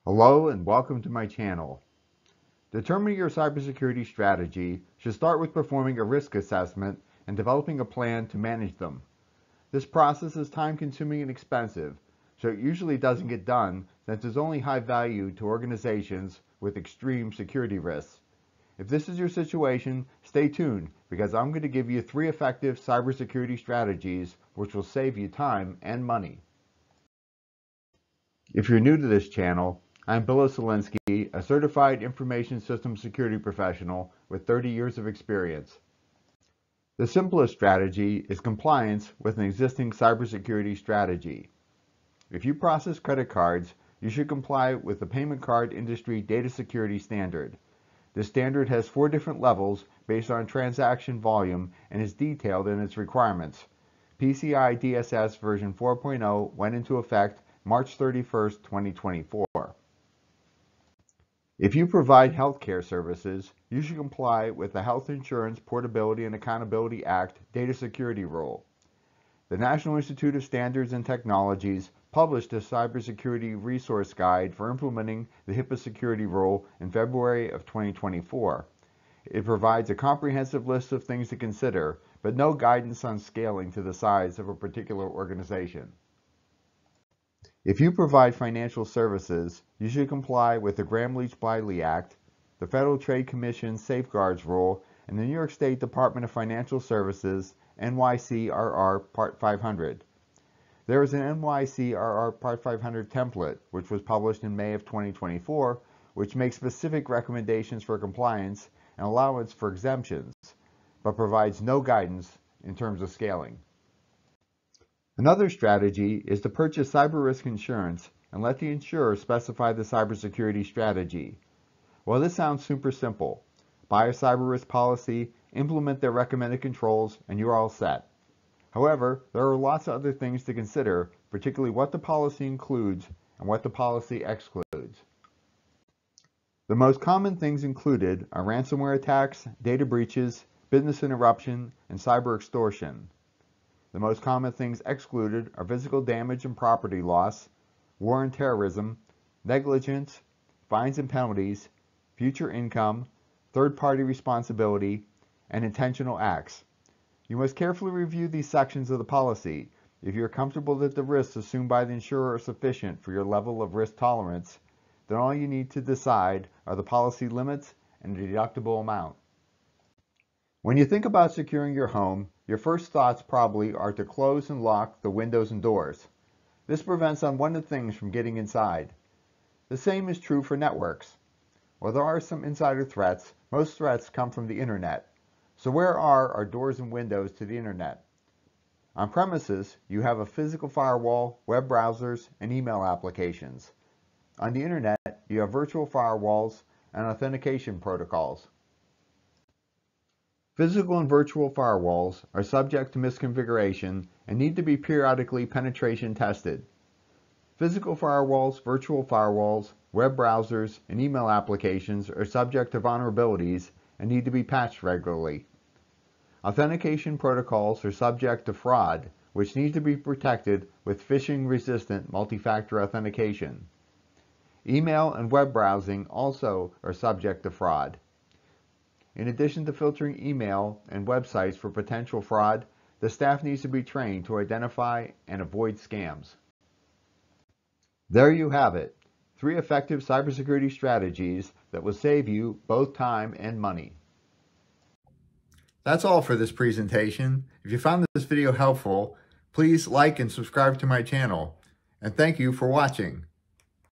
Hello and welcome to my channel. Determining your cybersecurity strategy should start with performing a risk assessment and developing a plan to manage them. This process is time-consuming and expensive, so it usually doesn't get done since it's only high value to organizations with extreme security risks. If this is your situation, stay tuned because I'm going to give you 3 effective cybersecurity strategies which will save you time and money. If you're new to this channel, I'm Bill Osolinski, a certified information systems security professional with 30 years of experience. The simplest strategy is compliance with an existing cybersecurity strategy. If you process credit cards, you should comply with the payment card industry data security standard. This standard has 4 different levels based on transaction volume and is detailed in its requirements. PCI DSS version 4.0 went into effect March 31, 2024. If you provide healthcare services, you should comply with the Health Insurance Portability and Accountability Act Data Security Rule. The National Institute of Standards and Technologies published a cybersecurity resource guide for implementing the HIPAA security rule in February of 2024. It provides a comprehensive list of things to consider, but no guidance on scaling to the size of a particular organization. If you provide financial services, you should comply with the Gramm-Leach-Bliley Act, the Federal Trade Commission Safeguards Rule, and the New York State Department of Financial Services NYCRR Part 500. There is an NYCRR Part 500 template, which was published in May of 2024, which makes specific recommendations for compliance and allowance for exemptions, but provides no guidance in terms of scaling. Another strategy is to purchase cyber risk insurance and let the insurer specify the cybersecurity strategy. Well, this sounds super simple. Buy a cyber risk policy, implement their recommended controls, and you're all set. However, there are lots of other things to consider, particularly what the policy includes and what the policy excludes. The most common things included are ransomware attacks, data breaches, business interruption, and cyber extortion. The most common things excluded are physical damage and property loss, war and terrorism, negligence, fines and penalties, future income, third-party responsibility, and intentional acts. You must carefully review these sections of the policy. If you are comfortable that the risks assumed by the insurer are sufficient for your level of risk tolerance, then all you need to decide are the policy limits and the deductible amount. When you think about securing your home, your first thoughts probably are to close and lock the windows and doors. This prevents unwanted things from getting inside. The same is true for networks. While there are some insider threats, most threats come from the internet. So where are our doors and windows to the internet? On premises, you have a physical firewall, web browsers, and email applications. On the internet, you have virtual firewalls and authentication protocols. Physical and virtual firewalls are subject to misconfiguration and need to be periodically penetration tested. Physical firewalls, virtual firewalls, web browsers, and email applications are subject to vulnerabilities and need to be patched regularly. Authentication protocols are subject to fraud, which need to be protected with phishing-resistant multi-factor authentication. Email and web browsing also are subject to fraud. In addition to filtering email and websites for potential fraud, the staff needs to be trained to identify and avoid scams. There you have it, 3 effective cybersecurity strategies that will save you both time and money. That's all for this presentation. If you found this video helpful, please like and subscribe to my channel. And thank you for watching.